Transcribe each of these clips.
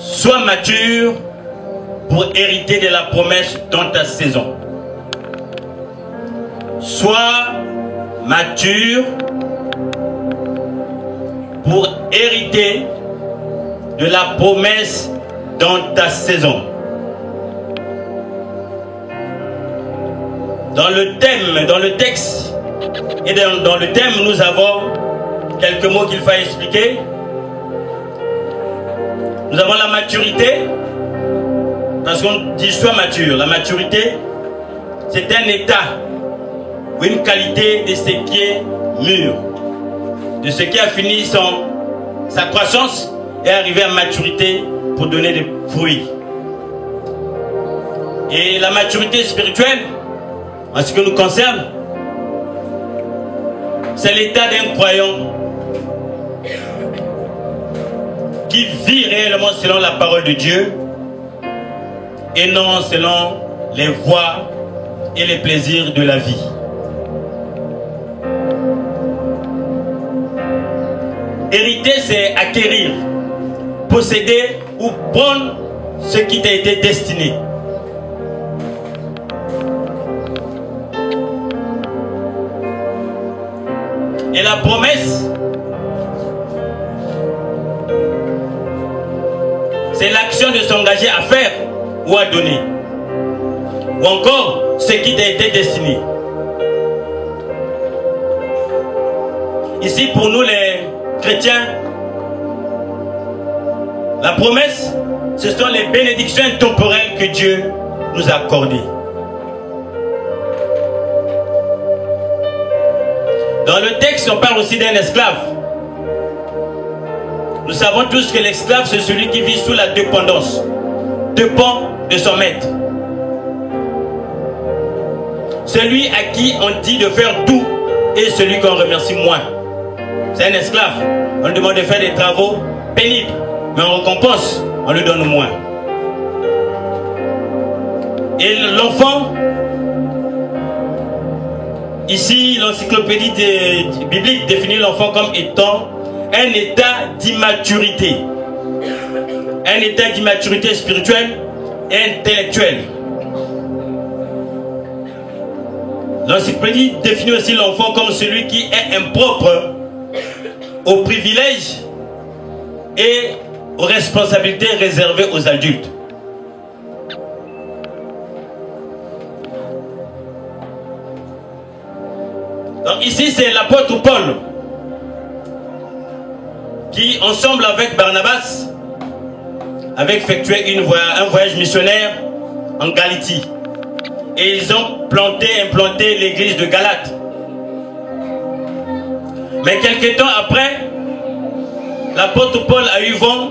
Sois mature pour hériter de la promesse dans ta saison. Sois mature pour hériter de la promesse dans ta saison. Dans le thème, dans le texte et dans le thème, nous avons quelques mots qu'il faut expliquer. Nous avons la maturité, parce qu'on dit sois mature. La maturité, c'est un état ou une qualité de ce qui est mûr, de ce qui a fini sa croissance et arrivé à maturité pour donner des fruits. Et la maturité spirituelle, en ce qui nous concerne, c'est l'état d'un croyant qui vit réellement selon la parole de Dieu et non selon les voies et les plaisirs de la vie. Hériter, c'est acquérir, posséder ou prendre ce qui t'a été destiné. Et la promesse, c'est l'action de s'engager à faire ou à donner. Ou encore, ce qui t'a été destiné. Ici, pour nous les chrétiens, la promesse, ce sont les bénédictions temporelles que Dieu nous a accordées. Dans le texte, on parle aussi d'un esclave. Nous savons tous que l'esclave, c'est celui qui vit sous la dépendance, dépend de son maître. Celui à qui on dit de faire tout et celui qu'on remercie moins. C'est un esclave. On lui demande de faire des travaux pénibles, mais en récompense, on lui donne moins. Et l'enfant, ici, l'encyclopédie biblique définit l'enfant comme étant un état d'immaturité. Un état d'immaturité spirituelle et intellectuelle. L'encyclopédie définit aussi l'enfant comme celui qui est impropre aux privilèges et aux responsabilités réservées aux adultes. Donc ici, c'est l'apôtre Paul qui, ensemble avec Barnabas, avait effectué un voyage missionnaire en Galatie. Et ils ont implanté l'église de Galate. Mais quelques temps après, l'apôtre Paul a eu vent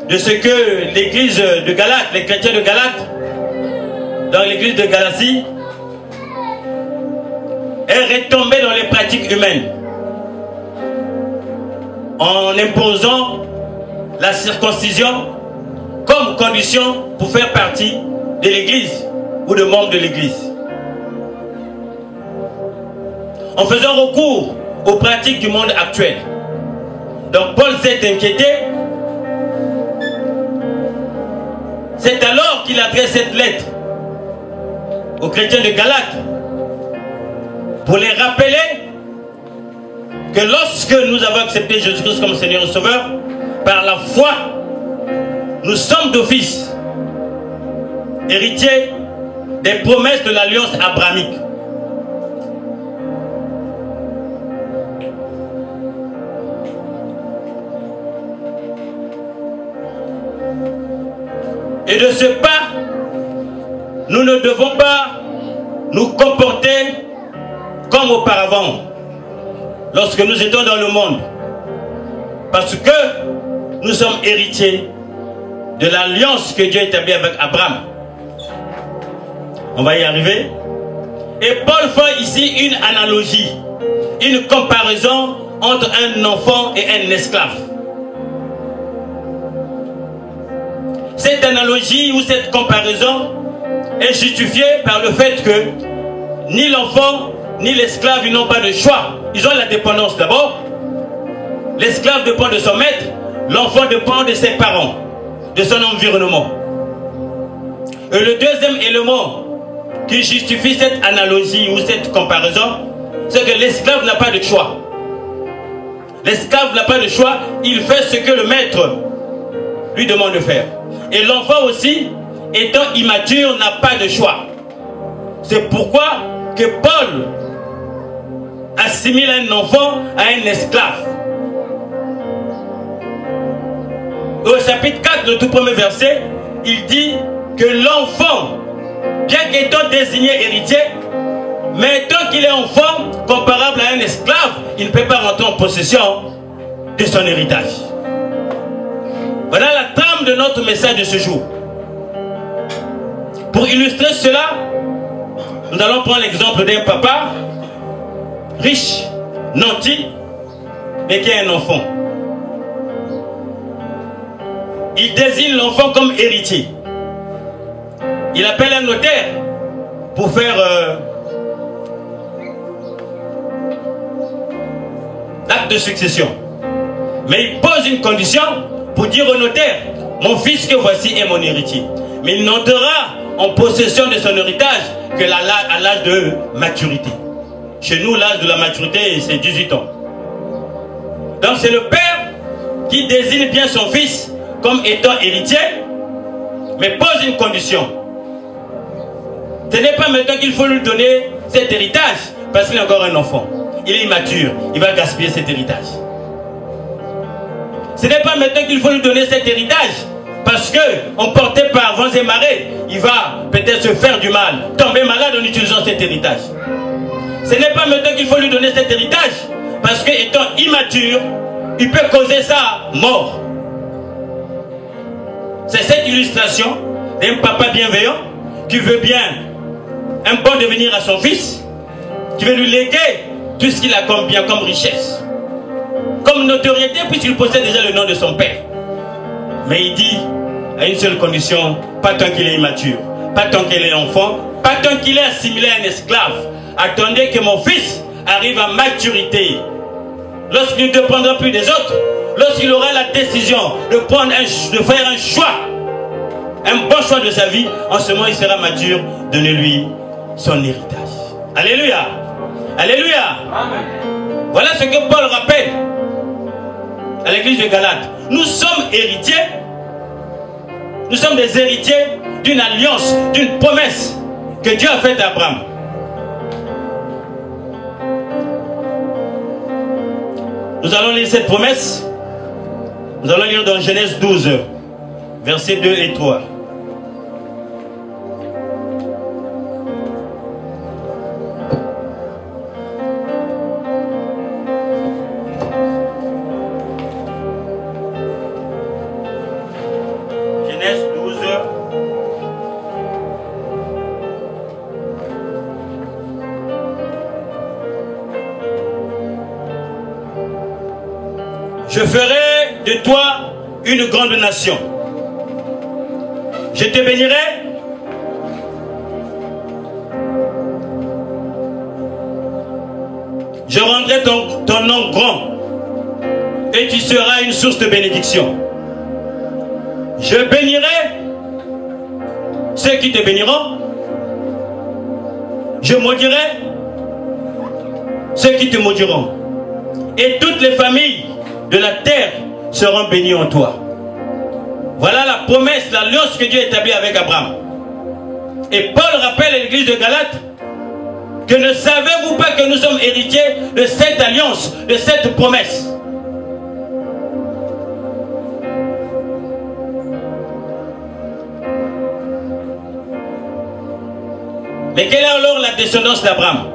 de ce que l'église de Galate, les chrétiens de Galate, dans l'église de Galatie, est retombé dans les pratiques humaines en imposant la circoncision comme condition pour faire partie de l'église ou de membres de l'église. En faisant recours aux pratiques du monde actuel. Donc Paul s'est inquiété. C'est alors qu'il adresse cette lettre aux chrétiens de Galate pour les rappeler que lorsque nous avons accepté Jésus-Christ comme Seigneur et Sauveur, par la foi, nous sommes d'office héritiers des promesses de l'alliance abrahamique. Et de ce pas, nous ne devons pas nous comporter comme auparavant, lorsque nous étions dans le monde. Parce que nous sommes héritiers de l'alliance que Dieu a établie avec Abraham. On va y arriver. Et Paul fait ici une analogie, une comparaison entre un enfant et un esclave. Cette analogie ou cette comparaison est justifiée par le fait que ni l'enfant ni l'esclave n'ont pas de choix. Ils ont la dépendance d'abord. L'esclave dépend de son maître, l'enfant dépend de ses parents. de son environnement. Et le deuxième élément qui justifie cette analogie ou cette comparaison, c'est que l'esclave n'a pas de choix. L'esclave n'a pas de choix, il fait ce que le maître lui demande de faire. Et l'enfant aussi, étant immature, n'a pas de choix. C'est pourquoi que Paul assimile un enfant à un esclave. Au chapitre 4, le tout premier verset, il dit que l'enfant, bien qu'étant désigné héritier, mais tant qu'il est enfant, comparable à un esclave, il ne peut pas rentrer en possession de son héritage. Voilà la trame de notre message de ce jour. Pour illustrer cela, nous allons prendre l'exemple d'un papa riche, nanti, mais qui a un enfant. Il désigne l'enfant comme héritier. Il appelle un notaire pour faire l'acte de succession. Mais il pose une condition pour dire au notaire, mon fils que voici est mon héritier. Mais il n'entrera en possession de son héritage que à l'âge de maturité. Chez nous, l'âge de la maturité, c'est 18 ans. Donc c'est le père qui désigne bien son fils comme étant héritier, mais pose une condition. Ce n'est pas maintenant qu'il faut lui donner cet héritage, parce qu'il est encore un enfant. Il est immature, il va gaspiller cet héritage. Ce n'est pas maintenant qu'il faut lui donner cet héritage, parce que, emporté par vents et marées, il va peut-être se faire du mal, tomber malade en utilisant cet héritage. Ce n'est pas maintenant qu'il faut lui donner cet héritage, parce que, étant immature, il peut causer sa mort. C'est cette illustration d'un papa bienveillant qui veut bien un bon devenir à son fils, qui veut lui léguer tout ce qu'il a comme bien, comme richesse, comme notoriété, puisqu'il possède déjà le nom de son père. Mais il dit à une seule condition, pas tant qu'il est immature, pas tant qu'il est enfant, pas tant qu'il est assimilé à un esclave. Attendez que mon fils arrive à maturité. Lorsqu'il ne dépendra plus des autres, lorsqu'il aura la décision de faire un choix, un bon choix de sa vie, en ce moment il sera mature, donnez-lui son héritage. Alléluia. Alléluia. Amen. Voilà ce que Paul rappelle à l'église de Galate. Nous sommes héritiers. Nous sommes des héritiers d'une alliance, d'une promesse que Dieu a faite à Abraham. Nous allons lire cette promesse. Nous allons lire dans Genèse 12, versets 2 et 3. Genèse 12. Je ferai de toi une grande nation. Je te bénirai. Je rendrai ton nom grand. Et tu seras une source de bénédiction. Je bénirai ceux qui te béniront. Je maudirai ceux qui te maudiront. Et toutes les familles de la terre seront bénies en toi. Voilà la promesse, l'alliance que Dieu établit avec Abraham. Et Paul rappelle à l'église de Galate que ne savez-vous pas que nous sommes héritiers de cette alliance, de cette promesse? Mais quelle est alors la descendance d'Abraham?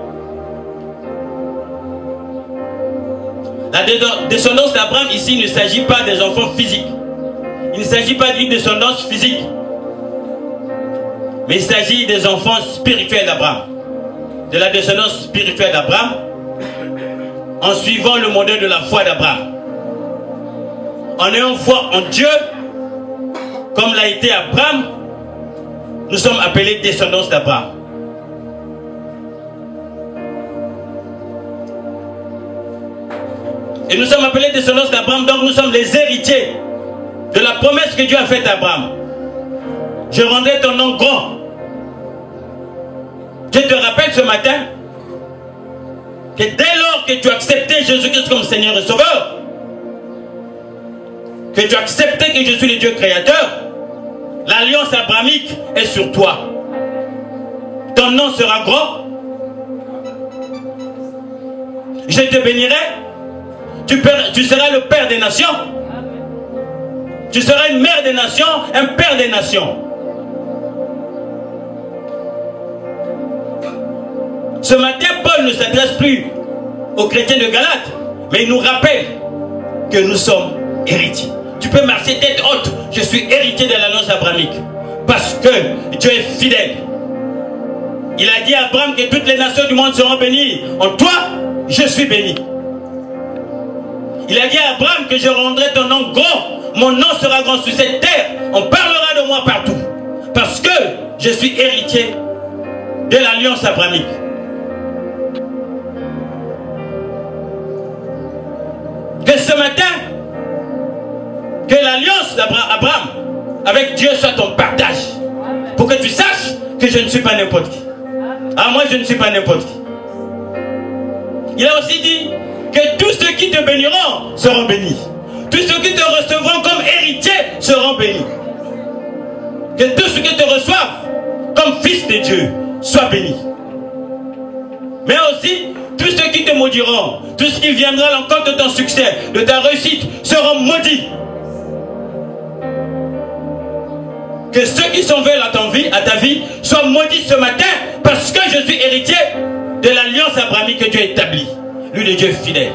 La descendance d'Abraham ici, il ne s'agit pas des enfants physiques. Il ne s'agit pas d'une descendance physique. Mais il s'agit des enfants spirituels d'Abraham. De la descendance spirituelle d'Abraham, en suivant le modèle de la foi d'Abraham. En ayant foi en Dieu, comme l'a été Abraham, nous sommes appelés descendants d'Abraham. Et nous sommes appelés descendants d'Abraham, donc nous sommes les héritiers de la promesse que Dieu a faite à Abraham. Je rendrai ton nom grand. Je te rappelle ce matin que dès lors que tu as accepté Jésus-Christ comme Seigneur et Sauveur, que tu as accepté que je suis le Dieu créateur, l'alliance abrahamique est sur toi. Ton nom sera grand. Je te bénirai. Tu seras le Père des nations. Tu seras une mère des nations, un Père des nations. Ce matin, Paul ne s'adresse plus aux chrétiens de Galate, mais il nous rappelle que nous sommes héritiers. Tu peux marcher tête haute. Je suis héritier de l'alliance abrahamique. Parce que Dieu est fidèle. Il a dit à Abraham que toutes les nations du monde seront bénies. En toi, je suis béni. Il a dit à Abraham que je rendrai ton nom grand. Mon nom sera grand sur cette terre. On parlera de moi partout. Parce que je suis héritier de l'alliance abrahamique. Que ce matin, que l'alliance d'Abraham avec Dieu soit ton partage. Pour que tu saches que je ne suis pas n'importe qui. Ah, moi je ne suis pas n'importe qui. Il a aussi dit que tous ceux qui te béniront seront bénis. Tous ceux qui te recevront comme héritier seront bénis. Que tous ceux qui te reçoivent comme fils de Dieu soient bénis. Mais aussi, tous ceux qui te maudiront, tout ce qui viendra à l'encontre de ton succès, de ta réussite, seront maudits. Que ceux qui sont veulent à ta vie soient maudits ce matin parce que je suis héritier de l'alliance abrahamique que Dieu a établie. Lui, le Dieu fidèle.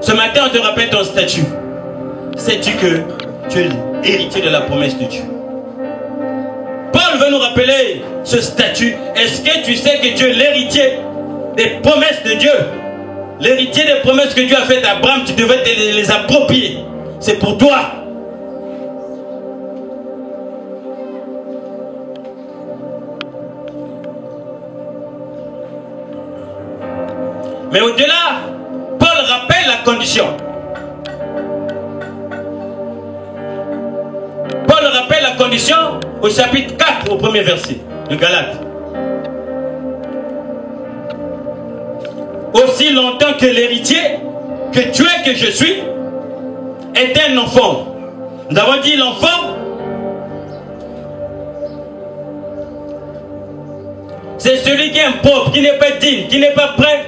Ce matin, on te rappelle ton statut. Sais-tu que tu es héritier de la promesse de Dieu? Paul veut nous rappeler ce statut. Est-ce que tu sais que tu es l'héritier des promesses de Dieu? L'héritier des promesses que Dieu a faites à Abraham, tu devais te les approprier. C'est pour toi. Mais au-delà, Paul rappelle la condition. Paul rappelle la condition au chapitre 4, au premier verset de Galates. Aussi longtemps que l'héritier, que tu es, que je suis, est un enfant. Nous avons dit l'enfant, c'est celui qui est impropre, qui n'est pas digne, qui n'est pas prêt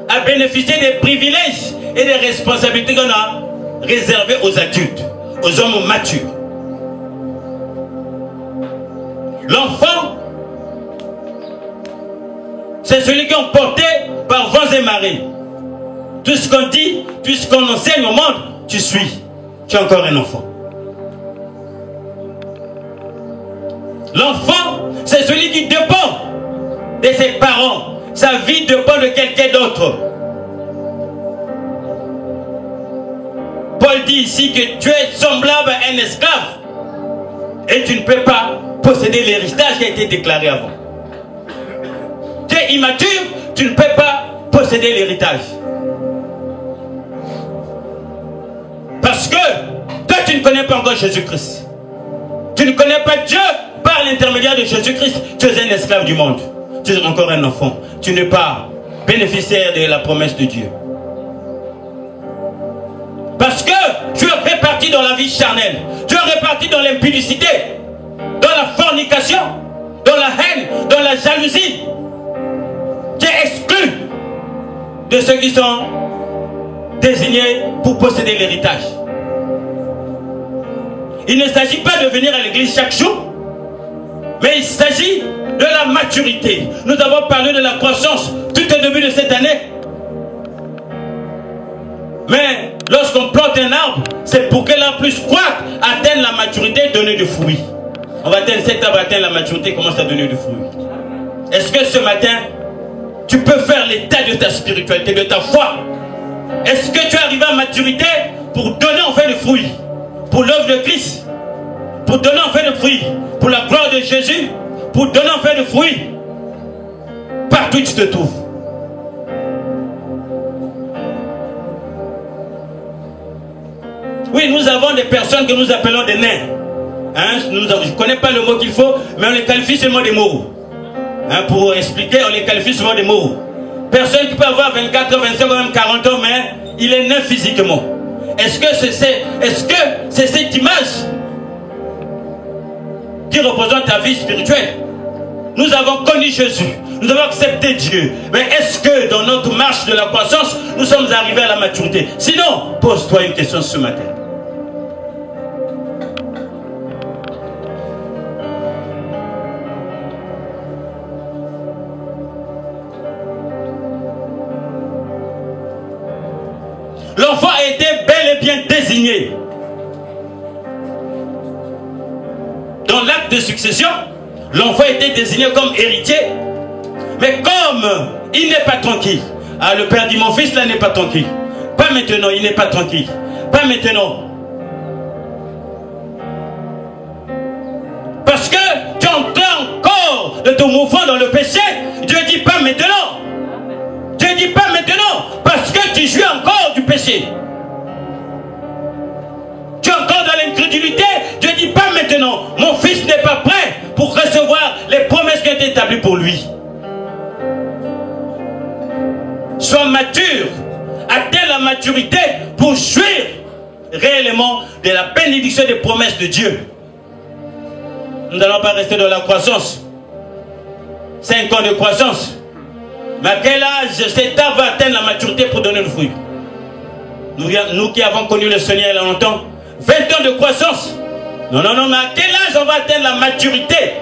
à bénéficier des privilèges et des responsabilités qu'on a réservées aux adultes, aux hommes matures. L'enfant, c'est celui qui est emporté par vents et marées. Tout ce qu'on dit, tout ce qu'on enseigne au monde, tu suis. Tu es encore un enfant. L'enfant, c'est celui qui dépend de ses parents. Sa vie dépend de quelqu'un d'autre. Paul dit ici que tu es semblable à un esclave et tu ne peux pas posséder l'héritage qui a été déclaré avant. Tu es immature, tu ne peux pas posséder l'héritage. Parce que toi tu ne connais pas encore Jésus-Christ. Tu ne connais pas Dieu par l'intermédiaire de Jésus-Christ. Tu es un esclave du monde. Tu es encore un enfant. Tu n'es pas bénéficiaire de la promesse de Dieu. Parce que tu es réparti dans la vie charnelle. Tu es réparti dans l'impudicité, dans la fornication, dans la haine, dans la jalousie. Tu es exclu de ceux qui sont désignés pour posséder l'héritage. Il ne s'agit pas de venir à l'église chaque jour, mais il s'agit de la maturité. Nous avons parlé de la croissance tout au début de cette année. Mais lorsqu'on plante un arbre, c'est pour que l'arbre puisse croître, atteindre la maturité et donner du fruit. On va atteindre cet arbre, atteindre la maturité et commence à donner du fruit. Est-ce que ce matin, tu peux faire l'état de ta spiritualité, de ta foi? Est-ce que tu es arrivé à maturité pour donner enfin du fruit? Pour l'œuvre de Christ? Pour donner enfin du fruit? Pour la gloire de Jésus? Pour donner enfin du fruit? Partout où tu te trouves. personnes que nous appelons des nains. Hein, je ne connais pas le mot qu'il faut, mais on les qualifie seulement des mots. Hein, pour expliquer, on les qualifie seulement des mots. Personne qui peut avoir 24 ans, 25 ans, même 40 ans, mais il est nain physiquement. Est-ce que c'est cette image qui représente ta vie spirituelle? Nous avons connu Jésus, nous avons accepté Dieu. Mais est-ce que dans notre marche de la croissance, nous sommes arrivés à la maturité? Sinon, pose-toi une question ce matin. L'enfant a été bel et bien désigné. Dans l'acte de succession, l'enfant a été désigné comme héritier. Mais comme il n'est pas tranquille, ah, le père dit, mon fils là n'est pas tranquille. Pas maintenant, il n'est pas tranquille. Pas maintenant. Parce que tu entends encore de ton mouvement dans le péché. Dieu dit pas maintenant. Dieu dit pas maintenant. Parce que tu jouis encore du péché. Tu es encore dans l'incrédulité. Dieu dit pas maintenant. Mon fils n'est pas prêt pour recevoir les promesses qui ont été établies pour lui. Sois mature. Atteins la maturité pour jouir réellement de la bénédiction des promesses de Dieu. Nous n'allons pas rester dans la croissance. 5 ans de croissance. Mais à quel âge cet arbre va atteindre la maturité pour donner le fruit? Nous qui avons connu le Seigneur il y a longtemps, 20 ans de croissance. Non, non, non, mais à quel âge on va atteindre la maturité